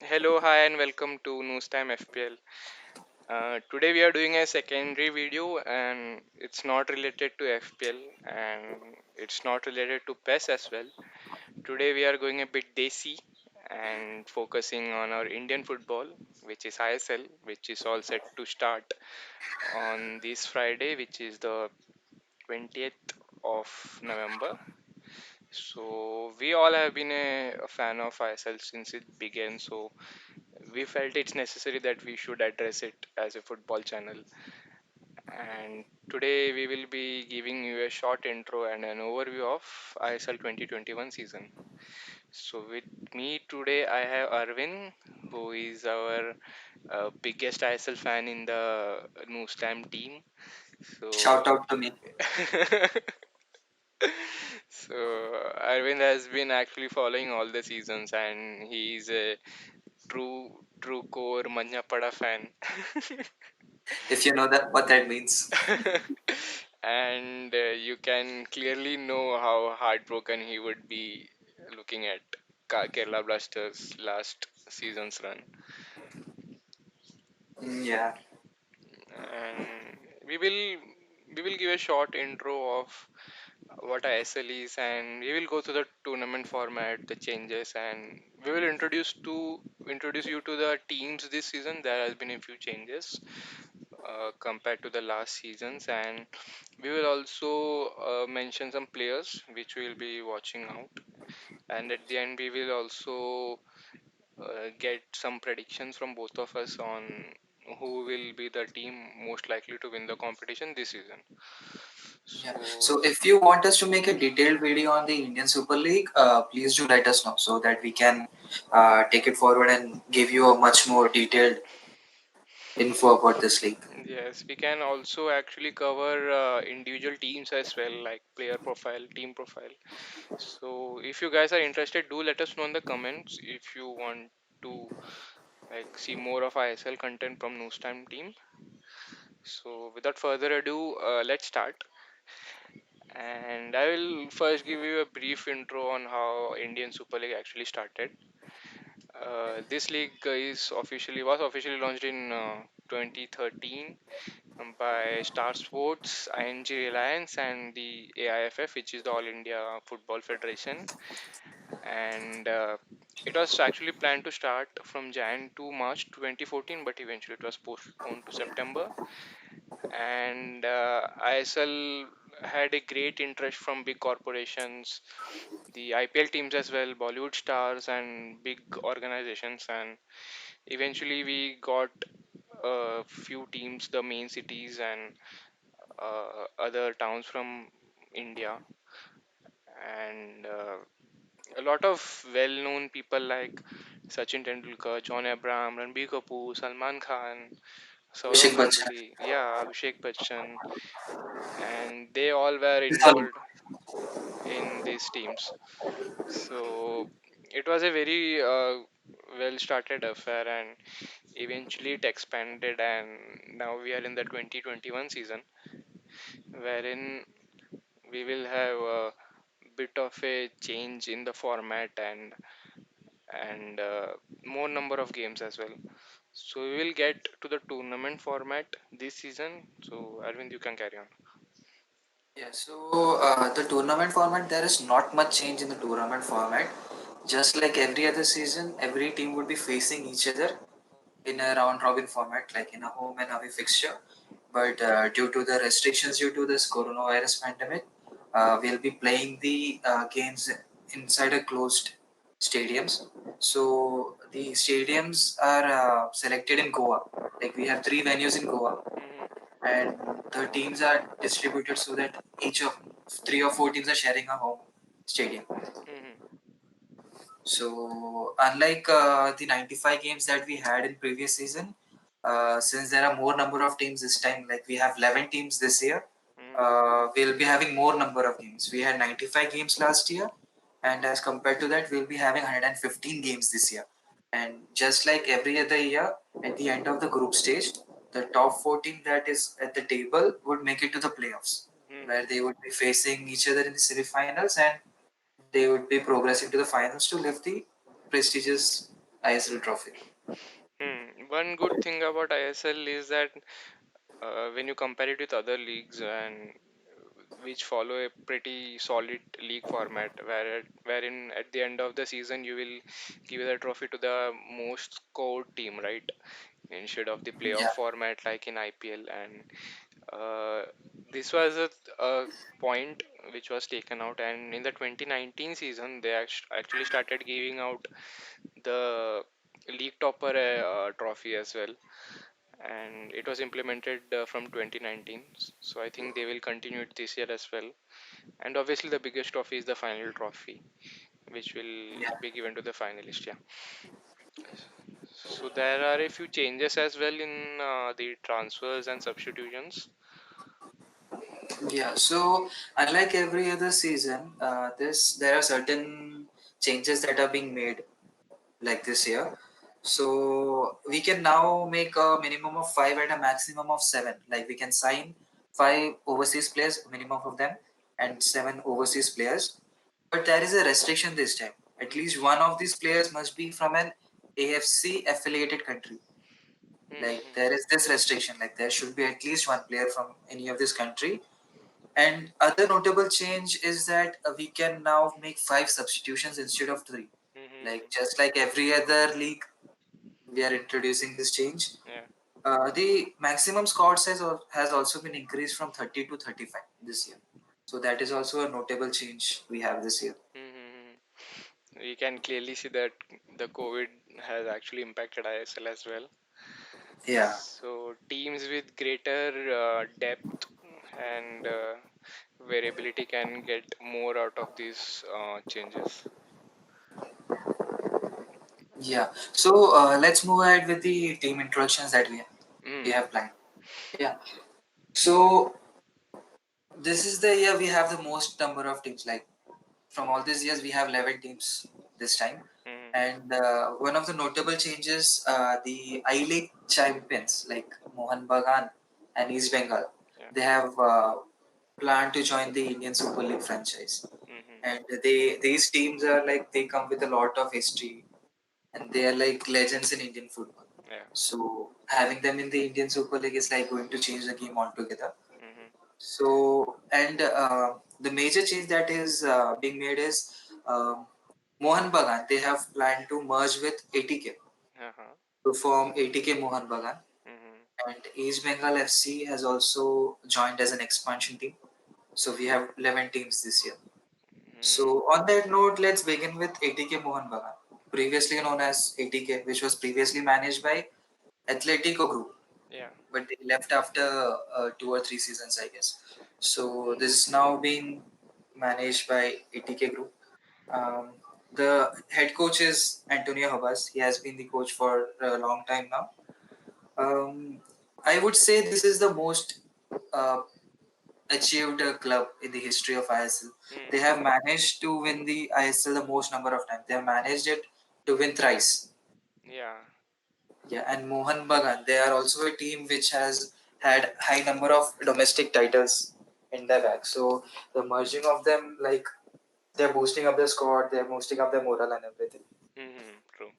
Hello, hi, and welcome to News Time FPL. Today we are doing a secondary video, and it's not related to FPL and it's not related to PES as well. Today we are going a bit desi and focusing on our Indian football, which is ISL, which is all set to start on this Friday, which is the 20th of November. So we all have been a fan of ISL since it began. So we felt it's necessary that we should address it as a football channel. And today we will be giving you a short intro and an overview of ISL 2021 season. So with me today I have Arvin, who is our biggest ISL fan in the Newstam team. So Shout out to me. so Arvind has been actually following all the seasons and he is a true core Manyapada fan. If you know that what that means. And you can clearly know how heartbroken he would be looking at Kerala Blasters last season's run. Yeah. And we will give a short intro of what ISL is, and we will go through the tournament format, the changes, and we will introduce you to the teams this season. There has been a few changes compared to the last seasons, and we will also mention some players which we will be watching out. And at the end, we will also get some predictions from both of us on who will be the team most likely to win the competition this season. Yeah. So So if you want us to make a detailed video on the Indian Super League, please do let us know so that we can take it forward and give you a much more detailed info about this league. yes, we can also actually cover individual teams as well, like player profile, team profile. So if you guys are interested, do let us know in the comments if you want to like see more of ISL content from News Time team. So without further ado, let's start. And I will first give you a brief intro on how Indian Super League actually started. This league is officially was officially launched in 2013 by Star Sports, ING Reliance, and the AIFF, which is the All India Football Federation. And it was actually planned to start from Jan to March 2014, but eventually it was postponed to September. And ISL had a great interest from big corporations, the IPL teams as well, Bollywood stars, and big organizations. And eventually, we got a few teams, the main cities, and other towns from India. And a lot of well-known people like Sachin Tendulkar, John Abraham, Ranbir Kapoor, Salman Khan, Saurav Abhishek Bachchan. Ganguly, yeah, Abhishek Bachchan, and they all were This all. involved in these teams. So it was a very well-started affair, and eventually it expanded, and now we are in the 2021 season, wherein we will have a bit of a change in the format and more number of games as well. So we will get to the tournament format this season. So Arvind, you can carry on. Yeah. So the tournament format, there is not much change in the tournament format. Just like every other season, every team would be facing each other in a round robin format, like in a home and away fixture. But due to the restrictions due to this coronavirus pandemic, we'll be playing the games inside a closed stadiums. So the stadiums are selected in Goa. Like we have three venues in Goa, Hmm. and the teams are distributed so that each of three or four teams are sharing a home stadium. Hmm. So unlike the 95 games that we had in previous season, since there are more number of teams this time, like we have 11 teams this year, Hmm. we'll be having more number of games. We had 95 games last year, and as compared to that, we'll be having 115 games this year. And just like every other year, at the end of the group stage, the top 14 that is at the table would make it to the playoffs, where Hmm. they would be facing each other in the semifinals and they would be progressing to the finals to lift the prestigious. ISL trophy. One good thing about ISL is that when you compare it with other leagues and which follow a pretty solid league format, wherein at the end of the season you will give the trophy to the most scored team, right? Instead of the playoff Yeah, format like in IPL. And uh, this was a point which was taken out, and in the 2019 season they actually started giving out the league topper trophy as well, and it was implemented from 2019. So I think they will continue it this year as well. And obviously the biggest trophy is the final trophy, which will yeah, be given to the finalist. Yeah. So there are a few changes as well in the transfers and substitutions. yeah. So unlike every other season, this there are certain changes that are being made like this year. So we can now make a minimum of five and a maximum of seven. Like we can sign five overseas players, minimum of them, and seven overseas players. But there is a restriction this time. At least one of these players must be from an AFC affiliated country. Like there is this restriction. Like there should be at least one player from any of this country. And other notable change is that we can now make five substitutions instead of three. Like just like every other league, we are introducing this change. Yeah. The maximum squad size has also been increased from 30 to 35 this year. So that is also a notable change we have this year. We can clearly see that the COVID has actually impacted ISL as well. Yeah, So teams with greater depth and variability can get more out of these changes. yeah. So let's move ahead with the team introductions that we Mm. have planned. Yeah. So this is the year we have the most number of teams. Like from all these years, we have 11 teams this time. Mm. And one of the notable changes, the I League champions like Mohan Bagan and East Bengal, Yeah. they have planned to join the Indian Super League franchise. Mm-hmm. And these teams are like they come with a lot of history, and they are like legends in Indian football. Yeah. So having them in the Indian Super League is like going to change the game altogether. Mm-hmm. So, and the major change that is being made is Mohan Bagan. They have planned to merge with ATK Uh-huh. to form ATK Mohan Bagan. Mm-hmm. And East Bengal FC has also joined as an expansion team. So we have 11 teams this year. So Mm. on that note, let's begin with ATK Mohan Bagan, previously known as ATK, which was previously managed by Atletico Group, Yeah. but they left after 2 or 3 seasons, I guess. So this is now being managed by ATK Group. Um, the head coach is Antonio Habas. He has been the coach for a long time now. Um, I would say this is the most uh, achieved club in the history of ISL. They Mm. have managed to win the ISL the most number of times. They have managed it to win thrice. Yeah. Yeah, and Mohan Bagan, they are also a team which has had high number of domestic titles in their bag. So the merging of them, like they're boosting up their squad, they're boosting up their morale and everything. Mm-hmm. True.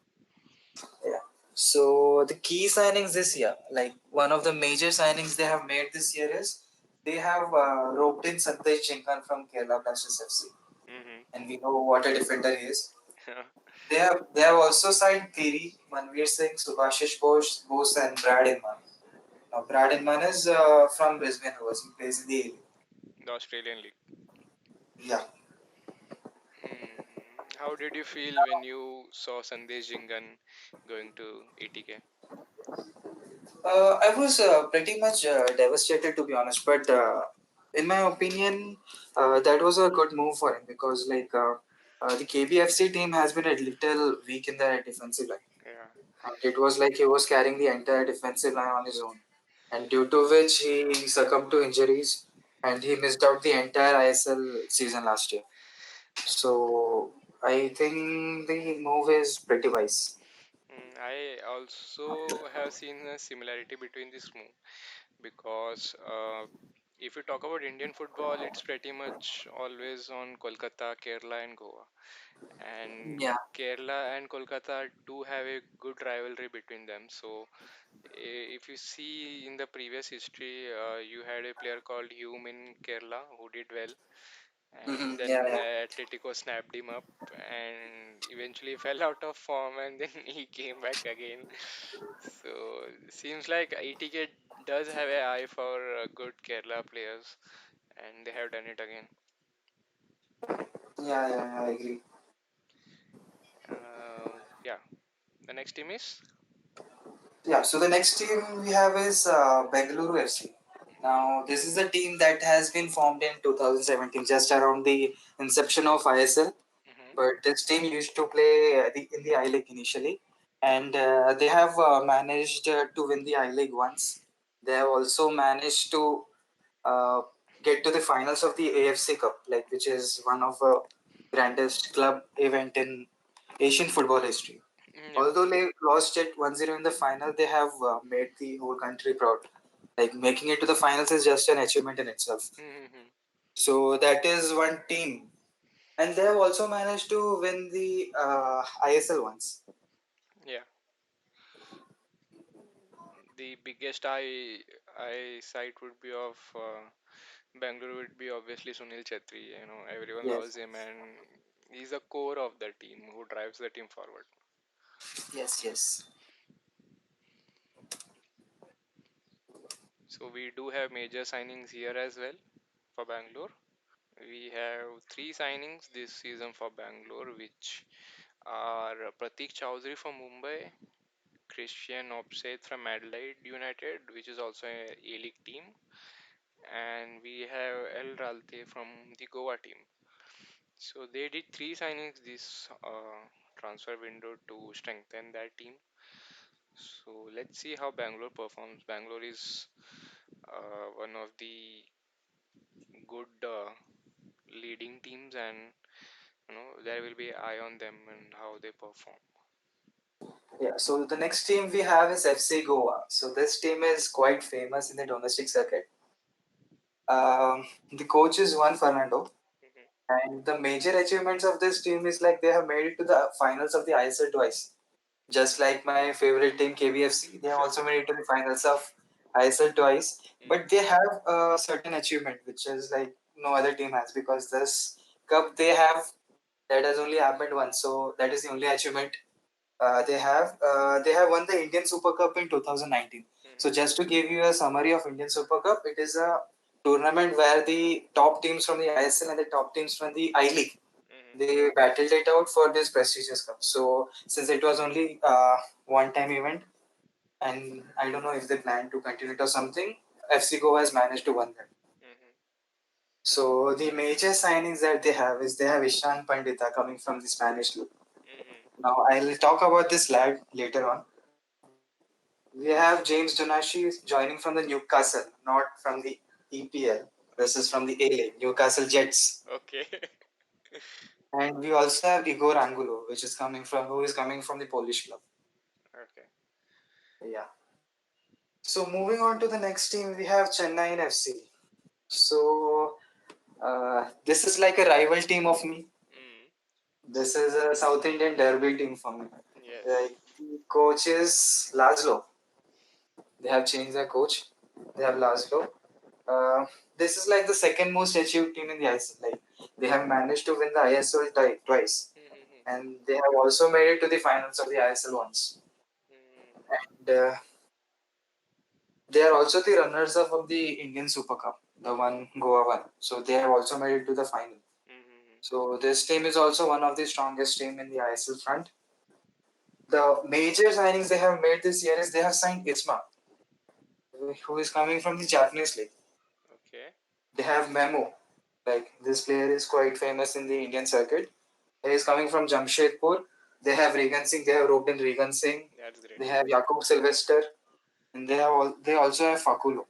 Yeah. So the key signings this year, like one of the major signings they have made this year is they have roped in Sandesh Chinkan from Kerala Blasters FC, Mm-hmm. and we know what a defender he is. They have also signed Thierry, Manveer Singh, Subhashish Bose, and Brad Inman. Now Brad Inman is from Brisbane Rovers. He plays in the A-League. The Australian League. Yeah. Hmm. How did you feel when you saw Sandesh Jingan going to ATK? I was pretty much devastated to be honest, but in my opinion, that was a good move for him because the KBFC team has been a little weak in their defensive line, Yeah. and it was like he was carrying the entire defensive line on his own, and due to which he succumbed to injuries and he missed out the entire ISL season last year. So I think the move is pretty wise. I also have seen a similarity between this move because if you talk about Indian football, it's pretty much always on Kolkata, Kerala, and Goa. and Yeah. Kerala and Kolkata do have a good rivalry between them. So if you see in the previous history, you had a player called Hume in Kerala who did well, and Hmm. Yeah, then yeah. Atletico snapped him up and eventually fell out of form, and then he came back again. So seems like ATK does have an eye for good Kerala players, and they have done it again. Yeah, yeah, yeah, I agree. Yeah, the next team is. Yeah, so the next team we have is Bengaluru FC. Now, this is a team that has been formed in 2017, just around the inception of ISL. Mm-hmm. But this team used to play in the I League initially, and they have managed to win the I League once. They have also managed to uh, get to the finals of the AFC Cup, like which is one of the grandest club event in Asian football history. Yeah. Although they lost it 1-0 in the final, they have made the whole country proud. Like making it to the finals is just an achievement in itself. Mm-hmm. So that is one team, and they have also managed to win the ISL once. Yeah. The biggest eye sight would be of Bangalore would be obviously Sunil Chetri. You know, everyone Yes, loves him, and he's the core of the team who drives the team forward. yes, yes. So we do have major signings here as well for Bangalore. We have three signings this season for Bangalore, which are Pratik Chowdhury from Mumbai, Christian Opseth from Adelaide United, which is also a A-League team, and we have El Ralte from the Goa team. So they did three signings this transfer window to strengthen that team. So let's see how Bangalore performs. Bangalore is one of the good leading teams, and there will be eye on them and how they perform. Yeah. So the next team we have is FC Goa. So this team is quite famous in the domestic circuit. The coach is Juan Fernando, Hmm. and the major achievements of this team is like they have made it to the finals of the ISL twice. Just like my favorite team KBFC, they have also made it to the finals of ISL twice. Mm, But they have a certain achievement which is like no other team has, because this cup they have, that has only happened once. So that is the only achievement they have. They have won the Indian Super Cup in 2019. So mhm, just to give you a summary of Indian Super Cup, it is a tournament where the top teams from the ISL and the top teams from the I League, mhm, they battled it out for this prestigious cup. So since it was only one time event, and I don't know if they plan to continue it or something, FC Goa has managed to win that. mhm, So the major signings that they have is they have Ishan Pandita coming from the Spanish league. mhm. Now I'll talk about this lad later on. We have James Donashi joining from the Newcastle, not from the EPL. This is Okay, from the A League, Newcastle Jets. okay, And we also have Igor Angulo, which is coming from who is coming from the Polish club. okay. Yeah. So moving on to the next team, we have Chennai FC. So this is like a rival team of me. Mm, This is a South Indian derby team for me. yes. The coach is Laszlo. They have changed their coach. They have Laszlo. Uh, this is like the second most achieved team in the ISL. Like they have managed to win the ISL twice, Mhm, and they have also made it to the finals of the ISL once. mhm, And they are also the runners-up of the Indian Super Cup, the one Goa won. So they have also made it to the final. mhm, So this team is also one of the strongest team in the ISL front. The major signings they have made this year is they have signed Isma, who is coming from the Japanese league. okay, They have Memo, like this player is quite famous in the Indian circuit. He is coming from Jamshedpur. They have Regan Singh. They have Robin Regan Singh. that's great. They have Jakub Sylvester, and they also have Fakulo.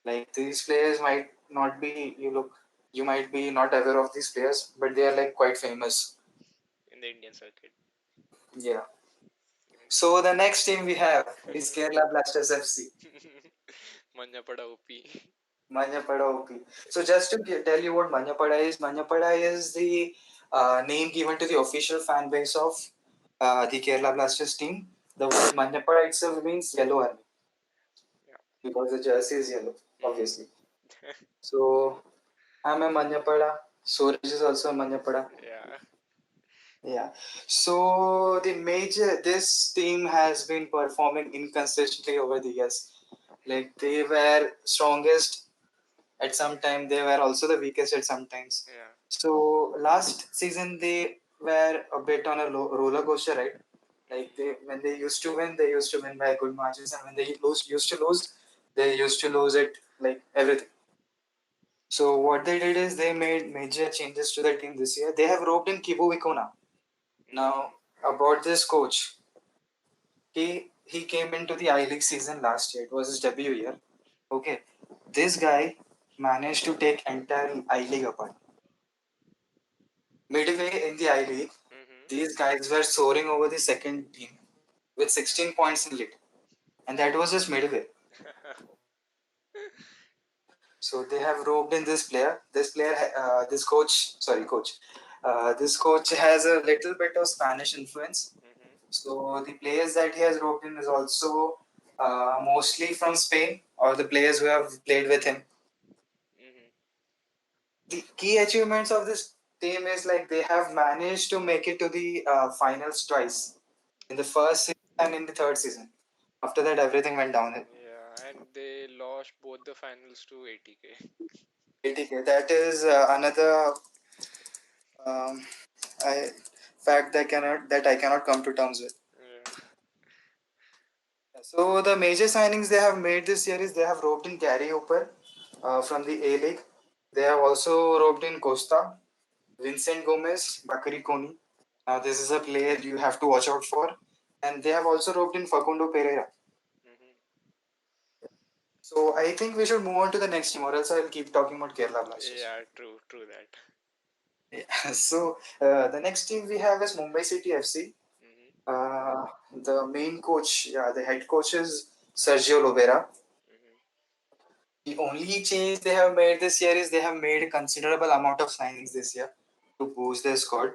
Like these players might not be you might be not aware of these players, but they are like quite famous. In the Indian circuit. Yeah. Great. So the next team we have is Kerala Blasters FC. Manjapada OP. Manyapada OP. So just to tell you what Manyapada is the name given to the official fan base of the Kerala Blasters team. The word Manjappada itself means yellow army Yeah. because the jersey is yellow, Mm. obviously. So I'm a Manjapada. Suraj is also a Manjapada. Yeah. Yeah. So this team has been performing inconsistently over the years. Like they were strongest at some time, they were also the weakest at some times. Yeah. So last season they were a bit on a roller coaster, right? Like when they used to win, they used to win by good margins, and when they used to lose, they used to lose it like everything. So what they did is they made major changes to the team this year. They have roped in Kibu Vikona. Now Mm. about this coach, he came into the I League season last year. It was his debut year. Okay, this guy managed to take entire I League apart. Midway in the I League, Mm-hmm. these guys were soaring over the second team with 16 points in lead, and that was just midway. So they have roped in this player. This coach, sorry, coach. This coach has a little bit of Spanish influence. Mm-hmm. So the players that he has roped in is also mostly from Spain or the players who have played with him. Mm-hmm. The key achievements of this team is like they have managed to make it to the finals twice in the first season and in the third season. After that, everything went downhill. Yeah, and they lost both the finals to ATK. 80K. That is another um, I, fact that I cannot come to terms with. Yeah. So the major signings they have made this year is they have roped in Gary Hooper from the A League. They have also roped in Costa, Vincent Gomez, Bakary Koni. Now this is a player you have to watch out for, and they have also roped in Facundo Pereira. Mm-hmm. So I think we should move on to the next team, or else I'll keep talking about Kerala Blasters. Yeah, true, true that. Yeah. So the next team we have is Mumbai City FC. Mm-hmm. The main coach, yeah, the head coach is Sergio Lobera. Mm-hmm. The only change they have made this year is they have made a considerable amount of signings this year to boost their squad.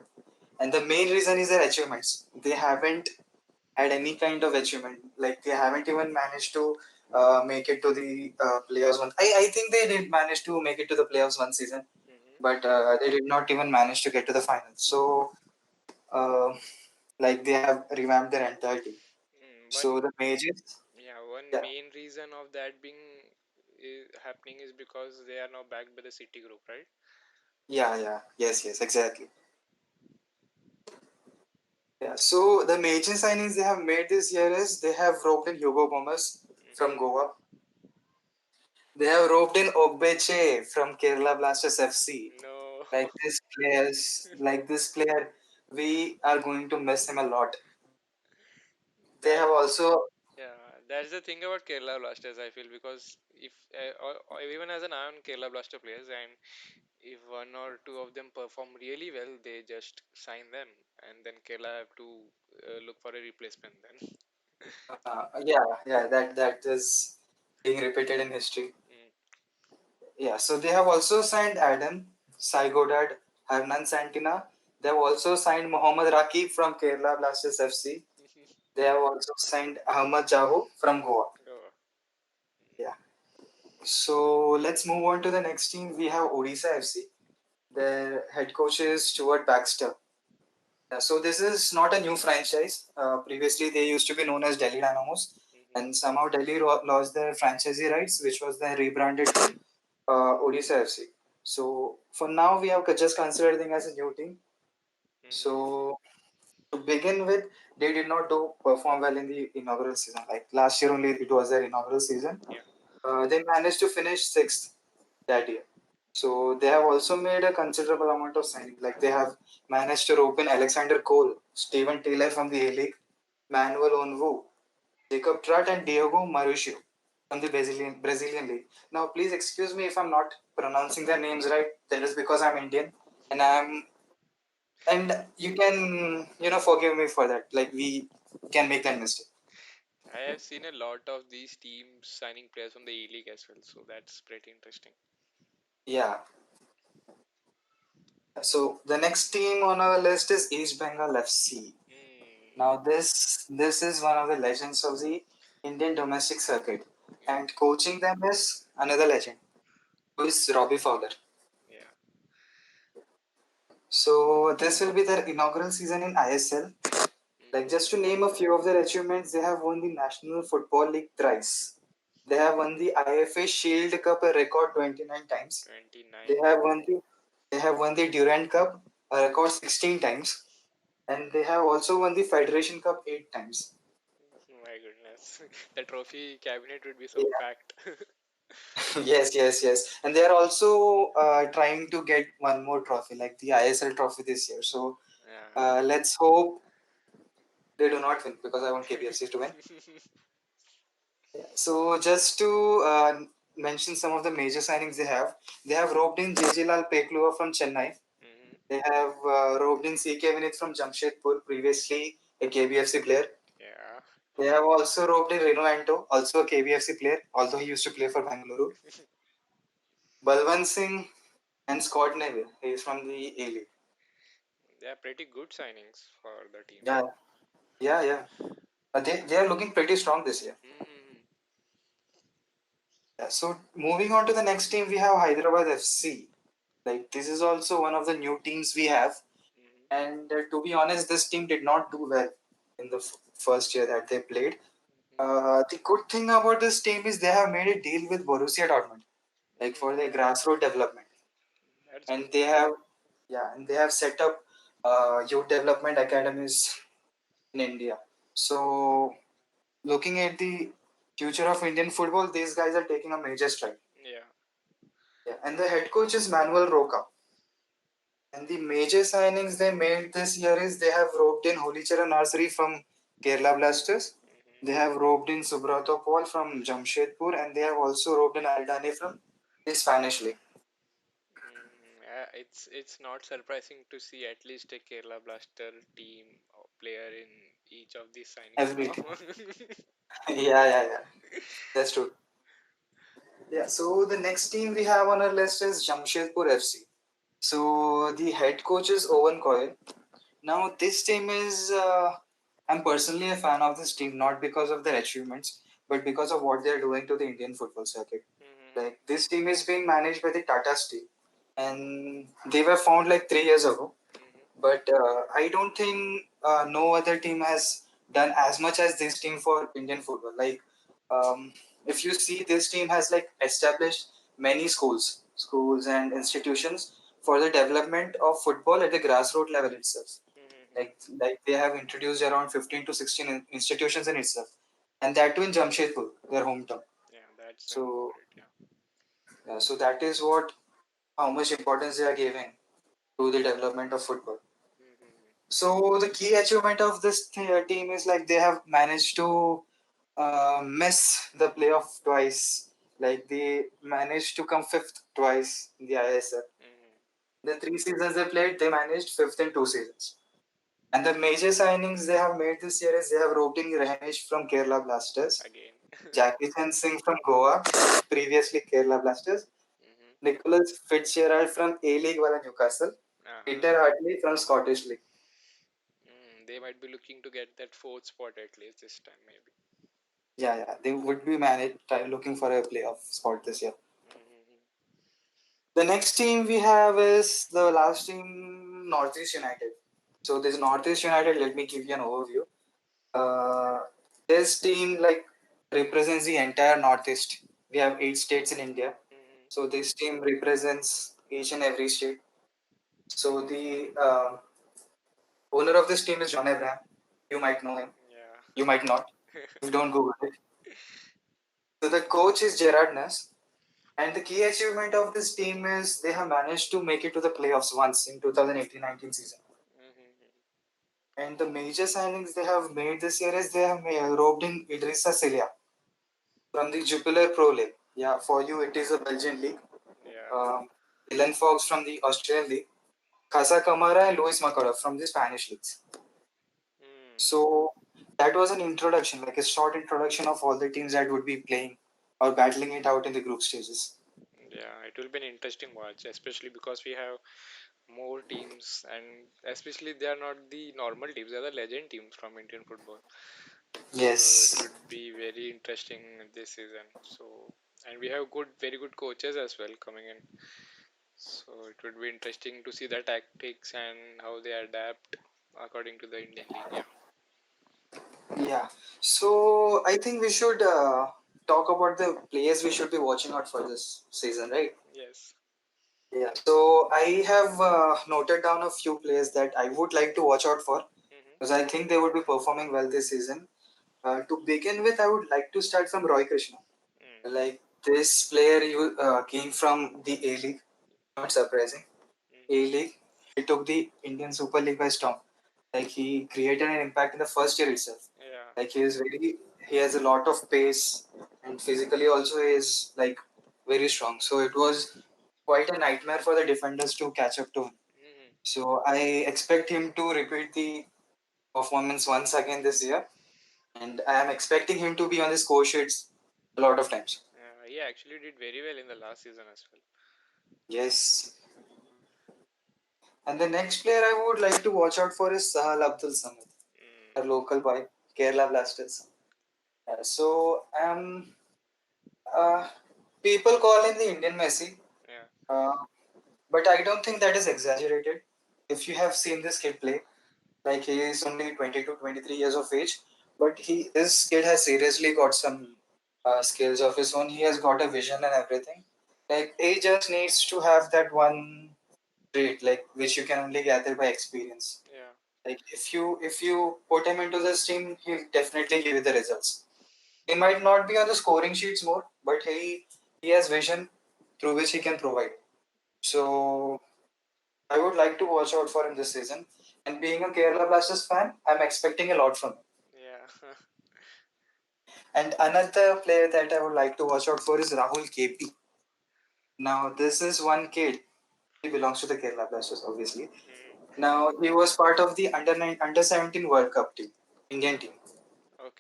And the main reason is their achievements. They haven't had any kind of achievement. Like they haven't even managed to make it to the playoffs one. I think they did manage to make it to the playoffs one season, Mm-hmm. but they did not even manage to get to the finals. So, uh, like they have revamped their entire team. Mm, So the majors, yeah, one yeah, main reason of that being happening is because they are now backed by the City Group, right? yeah, yes, exactly. Yeah. So the major signings they have made this year is they have roped in Hugo Gomez from Mm-hmm. Goa. They have roped in Ogbeche from Kerala Blasters FC. No. Like this player, we are going to miss him a lot. They That have also, Yeah, that's the thing about Kerala Blasters, I feel, because if or even as an eye on Kerala Blaster players, and if one or two of them perform really well, they just sign them, and then Kerala have to look for a replacement then. yeah, that is being repeated in history. Mm. Yeah, so they have also signed Adam, Sai Godad, Hernan Santina. They have also signed Mohammad Rakib from Kerala Blasters FC. They have also signed Ahmad Jaho from Goa. Oh. Yeah. So let's move on to the next team. We have Odisha FC. Their head coach is Stuart Baxter. So this is not a new franchise. Previously, they used to be known as Delhi Dynamos, and Mm-hmm. somehow Delhi lost their franchisee rights, which was then rebranded to Odisha FC. So for now, we have just considered them as a new team. Mm-hmm. So to begin with, they did not do perform well in the inaugural season. Like last year only, it was their inaugural season. Yeah. They managed to finish sixth that year. So they have also made a considerable amount of signing. Like they have managed to rope in Alexander Cole, Steven Taylor from the A League, Manuel Onwu, Jacob Tratt, and Diogo Mauricio from the Brazilian League. Now, please excuse me if I'm not pronouncing their names right. That is because I'm Indian, and you can forgive me for that. Like we can make that mistake. I have seen a lot of these teams signing players from the E League as well, so that's pretty interesting. Yeah. So the next team on our list is East Bengal FC. Mm, Now this is one of the legends of the Indian domestic circuit, and coaching them is another legend, who is Robbie Fowler. yeah. So this will be their inaugural season in ISL. Like just to Mm-hmm. name a few of their achievements, they have won the National Football League thrice. They have won the IFA Shield Cup a record 29 times. They 29. have won the they have won the Durand Cup a record 16 times, and they have also won the Federation Cup 8 times. My goodness. The trophy cabinet would be so Yeah. packed. Yes, yes, yes. And they are also trying to get one more trophy, like the ISL trophy this year. So Yeah. let's hope they do not win because I want KBFC to win. So just to mention some of the major signings they have roped in JJ Lal Peklua from Chennai. Hmm. They have roped in CK Vinith from Jamshedpur, previously a KBFC player. Yeah. They have also roped in Reno Anto, also a KBFC player, although he used to play for Bangalore. Balwant Singh and Scott Neville, he is from the A League. They are pretty good signings for the team. Yeah, yeah, yeah. They are looking pretty strong this year. Hmm. Yeah, so moving on to the next team, we have Hyderabad FC. Like this is also one of the new teams we have. Hmm. And to be honest, this team did not do well in the first year that they played. Hmm. The good thing about this team is they have made a deal with Borussia Dortmund, like for their Hmm. grassroots development, That's and good. they have set up youth development academies in India. So looking at the future of Indian football, these guys are taking a major stride. Yeah. Yeah, and the head coach is Manuel Roca. And the major signings they made this year is they have roped in Holichara Nursery from Kerala Blasters. They Hmm. have roped in Subrato Paul from Jamshedpur, and they have also roped in Aldani from the Spanish League. It's not surprising to see at least a Kerala Blaster team or player in each of these signings Every now. team. Yeah, yeah, yeah. That's true. Yeah. So the next team we have on our list is Jamshedpur FC. So the head coach is Owen Coyle. Now this team is. I'm personally a fan of this team, not because of their achievements, but because of what they are doing to the Indian football circuit. Hmm. Like this team is being managed by the Tata Steel, and they were found like 3 years ago. Hmm. But I don't think no other team has done as much as this team for Indian football. Like if you see, this team has like established many schools and institutions for the development of football at the grassroots level itself. Hmm. Like they have introduced around 15 to 16 institutions in itself, and that too in Jamshedpur, their hometown. Yeah, that's So great. Yeah. so that is what how much importance they are giving to the development of football. Hmm. So the key achievement of this team is like they have managed to miss the playoff twice. Like they managed to come fifth twice in the ISL. Hmm. The 3 seasons they played, they managed fifth in 2 seasons. And the major signings they have made this year is they have roped in Rehanish from Kerala Blasters, Again. Jackie Chan Singh from Goa, previously Kerala Blasters, Hmm. Nicholas Fitzgerald from A League via Newcastle, Uh-huh. Peter Hartley from Scottish League. They might be looking to get that fourth spot at least this time, maybe. Yeah, yeah, they would be looking for a playoff spot this year. Hmm. The next team we have is the last team, Northeast United. So this Northeast United, let me give you an overview. Uh, this team like represents the entire Northeast. We have 8 states in India. Hmm. So this team represents each and every state. So the owner of this team is John Abraham. You might know him. Yeah. You might not. If you don't Google it. So the coach is Gerard Ness. And the key achievement of this team is they have managed to make it to the playoffs once in 2018-19 season. Hmm. And the major signings they have made this year is they have roped in Idrissa Celia from the Jupiler Pro League. Yeah, for you it is a Belgian league. Yeah. Um, Dylan Fox from the Australian league. Casa Camara and Luis Macora from the Spanish leagues. Hmm. So that was an introduction, like a short introduction of all the teams that would be playing or battling it out in the group stages. Yeah, it will be an interesting watch, especially because we have more teams, and especially they are not the normal teams, they are the legend teams from Indian football. So it Yes. would be very interesting this season. So, and we have good, very good coaches as well coming in. So it would be interesting to see the tactics and how they adapt according to the Indian league. Yeah. Yeah. So I think we should talk about the players we should be watching out for this season, right? Yes. Yeah. So I have noted down a few players that I would like to watch out for because Mm-hmm. I think they would be performing well this season. To begin with, I would like to start from Roy Krishna. Mm. Like this player, you came from the A League. Not surprising. A Mm-hmm. League. He took the Indian Super League by storm. Like he created an impact in the first year itself. Yeah. Like he has a lot of pace and physically also he is like very strong. So it was quite a nightmare for the defenders to catch up to him. Mm-hmm. So I expect him to repeat the performance once again this year, and I am expecting him to be on the score sheets a lot of times. He actually did very well in the last season as well. Yes. And the next player I would like to watch out for is Sahal Abdul Samad, a Mm. local boy, Kerala Blasters. So uh, people call him the Indian Messi, Yeah. uh, but I don't think that is exaggerated. If you have seen this kid play, like he is only 22, 23 years of age, but this kid has seriously got some skills of his own. He has got a vision and everything. Like he just needs to have that one trait, like which you can only gather by experience. Yeah. Like if you put him into this team, he'll definitely give you the results. He might not be on the scoring sheets more, but he has vision through which he can provide. So I would like to watch out for him this season. And being a Kerala Blasters fan, I'm expecting a lot from him. Yeah. And another player that I would like to watch out for is Rahul KP. Now, this is one kid. He belongs to the Kerala Blasters, obviously. Mm. Now, he was part of the under 17 World Cup team, Indian team.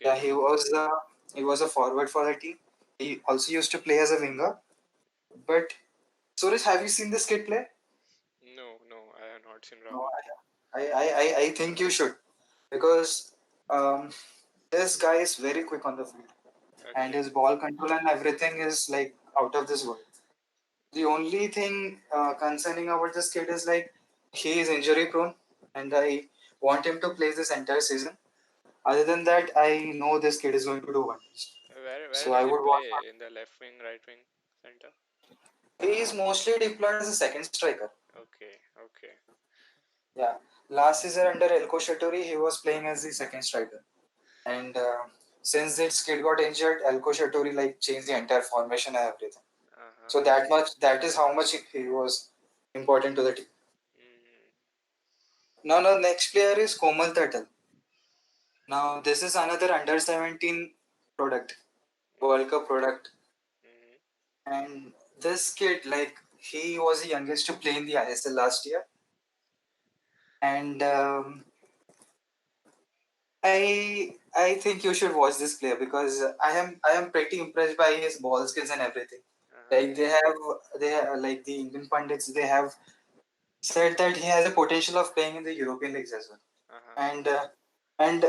Yeah, Okay. he was a forward for the team. He also used to play as a winger. But Suresh, have you seen this kid play? No, no, I have not seen No, Rahul. I think you should because um, this guy is very quick on the field and Okay. his ball control and everything is like out of this world. The only thing concerning about this kid is like he is injury prone and I want him to play this entire season. Other than that, I know this kid is going to do wonders. Where So I does he would watch play? In the left wing, right wing, center? him. He is mostly deployed as a second striker. Okay. Okay. Yeah. Last season under Elko Shatori, he was playing as the second striker. And since this kid got injured, Elko Shatori like changed the entire formation and everything. Uh-huh. So that is how much he was important to the team. Mm-hmm. Now, next player is Komal Tatal. Now, this is another under 17 product, World Cup product. Mm-hmm. And this kid, like, he was the youngest to play in the ISL last year. And I think you should watch this player because I am pretty impressed by his ball skills and everything. Uh-huh. Like they have like the Indian pundits they have said that he has a potential of playing in the European leagues as well. Uh-huh. And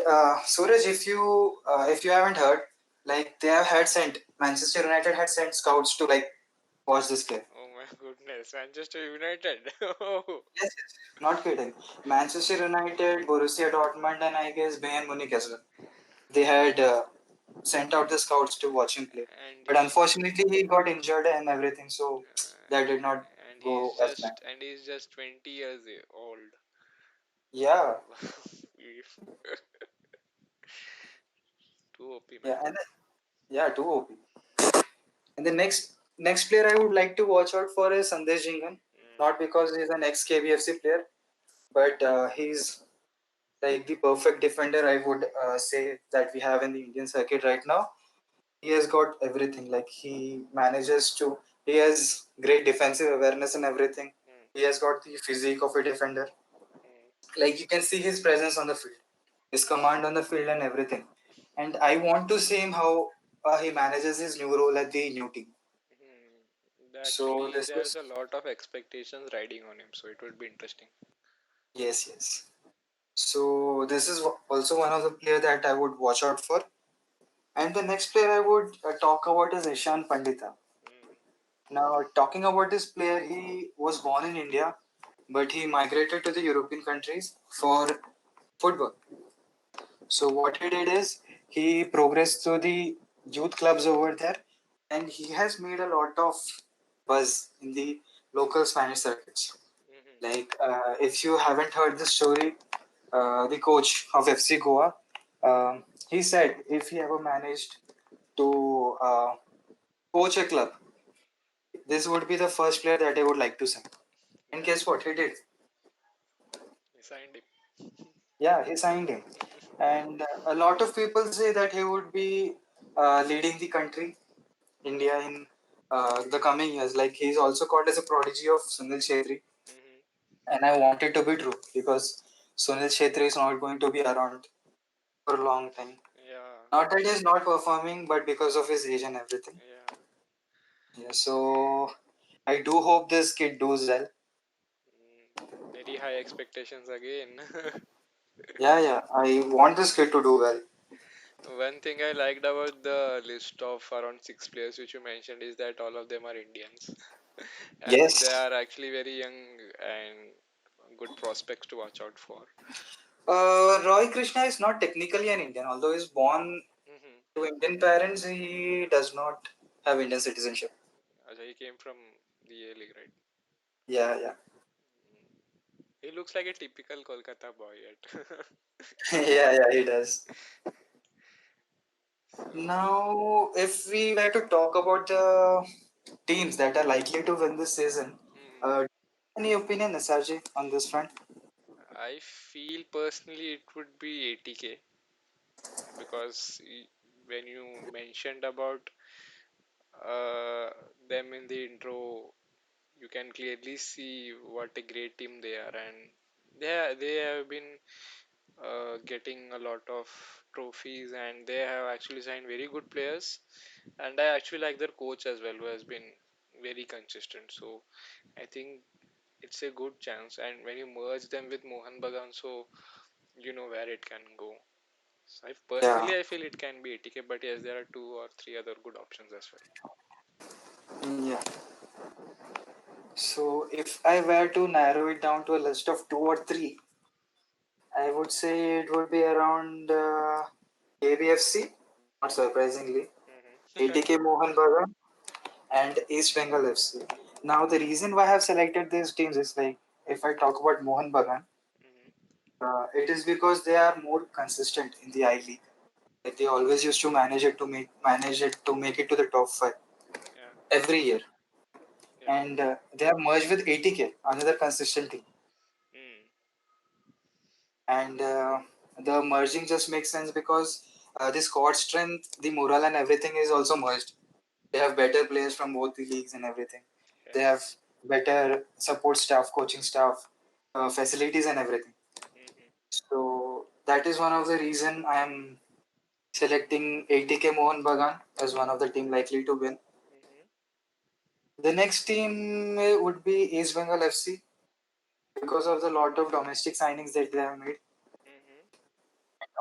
Suraj, if you haven't heard, like they have had sent Manchester United had sent scouts to like watch this player. Oh my goodness, Manchester United. Oh. Yes, yes, not kidding. Manchester United, Borussia Dortmund, and I guess Bayern Munich as well. They had sent out the scouts to watch him play, And but he unfortunately he got injured and everything, so that did not and go as planned. he's just 20 years old. Yeah, Too OP, man. yeah, and yeah, too OP. And the next player I would like to watch out for is Sandesh Jingan, not Mm. because he's an ex KBFC player, but he's like the perfect defender I would say that we have in the Indian circuit right now. He has got everything. Like he has great defensive awareness and everything. Mm. He has got the physique of a defender. Mm. Like you can see his presence on the field, his command on the field, and everything. And I want to see him how he manages his new role at the new team. Mm. So Actually, this there's was a lot of expectations riding on him, so it would be interesting. yes, yes. So this is also one of the player that I would watch out for. And the next player I would talk about is Ishan Pandita. Mm, Now, talking about this player, he was born in India, but he migrated to the European countries for football. So what he did is he progressed through the youth clubs over there, and he has made a lot of buzz in the local Spanish circuits. mm-hmm, Like if you haven't heard the story, the coach of FC Goa, he said if he ever managed to coach a club, this would be the first player that I would like to sign. And yeah, guess what? He did. he signed him. Yeah, he signed him. And a lot of people say that he would be leading the country, India, in the coming years. Like he's also called as a prodigy of Sunil Shetty. Mm-hmm, And I want it to be true because Sunil Shetty is not going to be around for a long time. yeah, Not that he's not performing, but because of his age and everything. yeah. Yeah, so I do hope this kid does well. Very high expectations again. Yeah, yeah, I want this kid to do well. One thing I liked about the list of around six players which you mentioned is that all of them are Indians, and they Yes. are actually very young and good prospects to watch out for. Roy Krishna is not technically an Indian, although he's born Mm-hmm. to Indian parents. He does not have Indian citizenship. Ajay, he came from the A League, right? Yeah, yeah, He looks like a typical Kolkata boy yet. yeah, yeah. He does. So, Now, if we were to talk about the teams that are likely to win this season, mm, any opinion, Nasarji, on this front? I feel personally it would be 80K because when you mentioned about uh, them in the intro, you can clearly see what a great team they are, and they have been getting a lot of trophies, and they have actually signed very good players. And I actually like their coach as well, who has been very consistent. So I think it's a good chance. And when you merge them with Mohan Bagan, so you know where it can go. So I Yeah, personally I feel it can be 80K, but yes, there are two or three other good options as well. yeah. So, if I were to narrow it down to a list of two or three, I would say it would be around ABFC, not surprisingly, Mm-hmm. 80K Mohan Bagan, and East Bengal FC. Now, the reason why I have selected these teams is like if I talk about Mohan Bagan, Mm-hmm. it is because they are more consistent in the I League. Like they always used to manage it to the top five Yeah, every year, yeah. and they have merged with 80K, another consistent team, Mm. and the merging just makes sense because the squad strength, the morale, and everything is also merged. They have better players from both the leagues and everything. They have Yes. better support staff, coaching staff, facilities, and everything. Mm-hmm. So that is one of the reason I am selecting 80K Mohan Bagan as one of the team likely to win. Mm-hmm. The next team would be East Bengal FC because of the lot of domestic signings that they have made. Mm-hmm.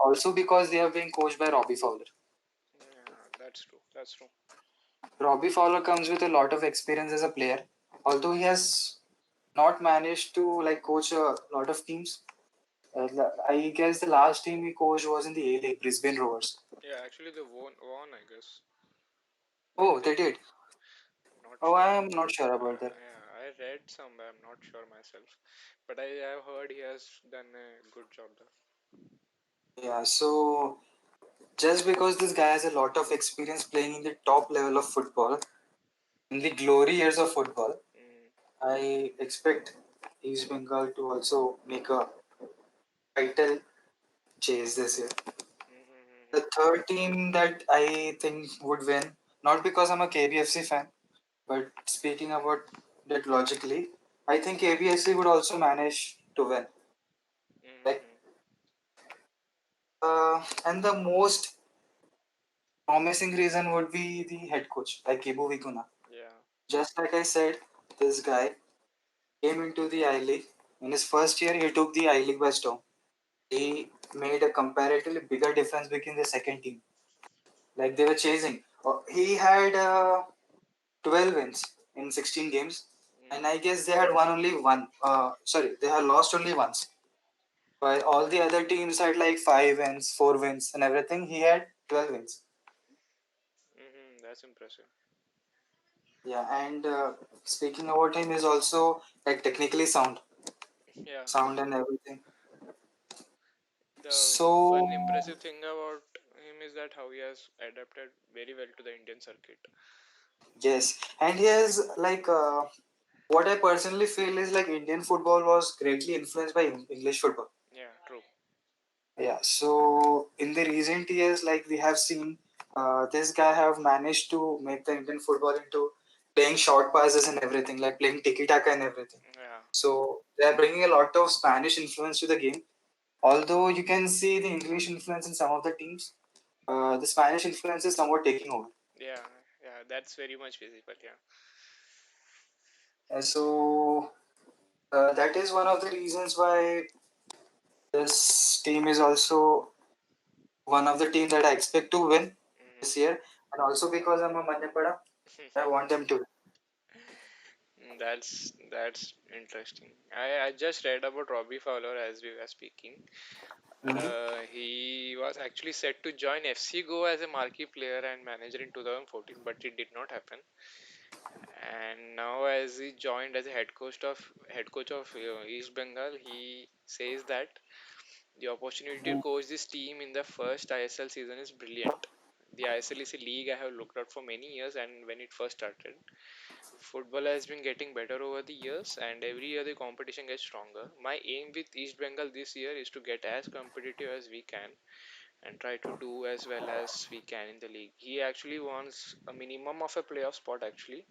Also because they have been coached by Robbie Fowler. Yeah, that's true. That's true. Robbie Fowler comes with a lot of experience as a player, although he has not managed to like coach a lot of teams. I guess the last team he coached was in the A League, Brisbane Rovers. Yeah, actually they won, I guess. Did Oh, they? they did. Not Oh, sure. I am not sure about that. Yeah, I read somewhere. I'm not sure myself, but I have heard he has done a good job there. Yeah, so just because this guy has a lot of experience playing in the top level of football, in the glory years of football, Mm. I expect East Bengal to also make a title chase this year. The Mm-hmm. third team that I think would win, not because I'm a KBFC fan, but speaking about that logically, I think KBFC would also manage to win. Like, Mm-hmm. and the most promising reason would be the head coach, like Ibu Viguna. Yeah. Just like I said, this guy came into the I League. In his first year, he took the I League by storm. He made a comparatively bigger difference between the second team. Like they were chasing. He had 12 wins in 16 games, and I Mm, guess they had won only one. Sorry, they had lost only once. While all the other teams had like 5 wins, 4 wins, and everything, he had 12 wins. that's impressive. Yeah, and speaking about him, is also like technically Yeah. sound and everything. The one So impressive thing about him is that how he has adapted very well to the Indian circuit. yes, and he has like what I personally feel is like Indian football was greatly influenced by English football. Yeah, true. Yeah, so in the recent years, like we have seen, this guy have managed to make the Indian football into playing short passes and everything, like playing tiki taka and everything. Yeah, So they are bringing a lot of Spanish influence to the game. Although you can see the English influence in some of the teams, the Spanish influence is somewhat taking over. yeah, yeah. That's very much visible. Yeah. So that is one of the reasons why this team is also one of the teams that I expect to win this Hmm. year, and also because I'm a Manyapada, I want them to win. That's interesting. I just read about Robbie Fowler as we were speaking. Mhm. He was actually set to join FC Goa as a marquee player and manager in 2014, but it did not happen. And now, as he joined as a head coach of East Bengal, he says that the opportunity to coach this team in the first ISL season is brilliant. The ISL is a league I have looked out for many years, and when it first started, football has been getting better over the years, and every year the competition gets stronger. My aim with East Bengal this year is to get as competitive as we can and try to do as well as we can in the league. He actually wants a minimum of a playoff spot actually,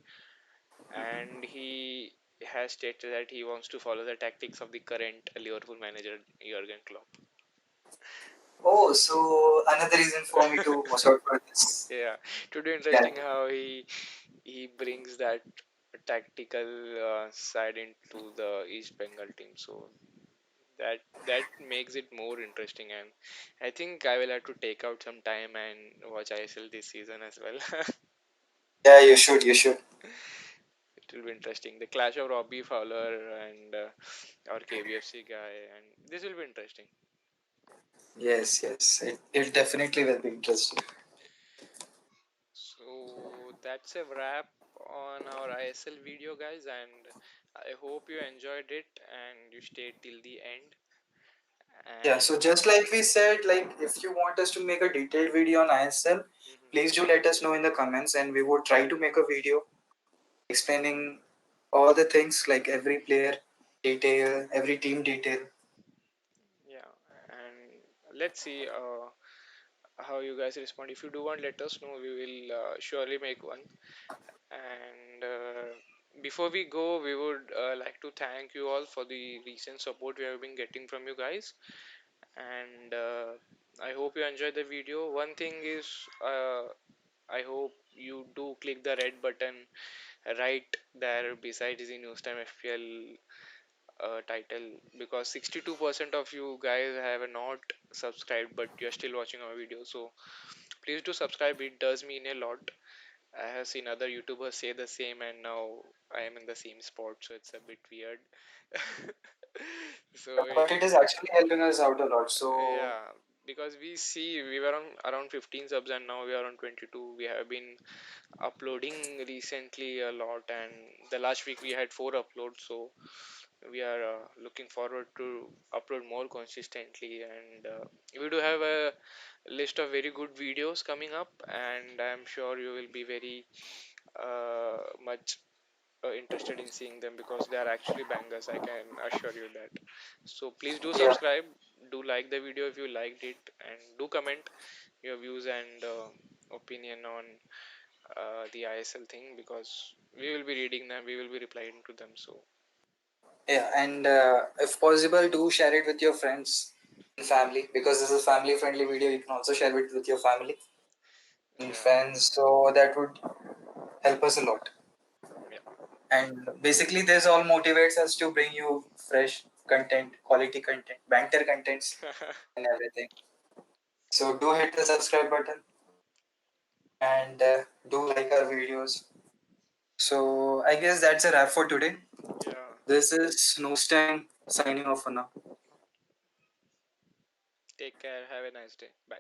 and he has stated that he wants to follow the tactics of the current Liverpool manager Jurgen Klopp. Oh, so another reason for me to watch out for this Yeah, to do guy. interesting how he brings that tactical side into the East Bengal team. So that makes it more interesting, and I think I will have to take out some time and watch ISL this season as well. Yeah, you should. You should. It will be interesting. The clash of Robbie Fowler and our KBFC guy, and this will be interesting. Yes, yes. It definitely will be interesting. So that's a wrap on our ISL video, guys, and I hope you enjoyed it and you stayed till the end. Yeah, And so just like we said, like if you want us to make a detailed video on ISL, mhm, please do let us know in the comments, and we would try to make a video explaining all the things like every player detail, every team detail. yeah, and let's see how you guys respond. If you do want, let us know. We will surely make one. And before we go, we would like to thank you all for the recent support we have been getting from you guys. And I hope you enjoyed the video. One thing is, I hope you do click the red button right there beside the News Time FPL title, because 62% of you guys have not subscribed, but you're still watching our video. So please do subscribe. It does mean a lot. I have seen other YouTubers say the same, and now I am in the same spot, so it's a bit weird. So But it is actually helping us out a lot. So yeah, because we see we were on around 15 subs and now we are on 22. We have been uploading recently a lot, and the last week we had 4 uploads, so we are looking forward to upload more consistently. And we do have a list of very good videos coming up, and I'm sure you will be very much interested in seeing them because they are actually bangers. I can assure you that. So please do yeah, subscribe, do like the video if you liked it, and do comment your views and opinion on the ISL thing, because we will be reading them, we will be replying to them. So yeah, and if possible, do share it with your friends and family, because this is a family-friendly video. You can also share it with your family and yeah, friends, so that would help us a lot. And basically, this all motivates us to bring you fresh content, quality content, banter contents, and everything. So do hit the subscribe button and do like our videos. So I guess that's a wrap for today. Yeah. This is Nostang signing off for now. Take care. Have a nice day. Bye.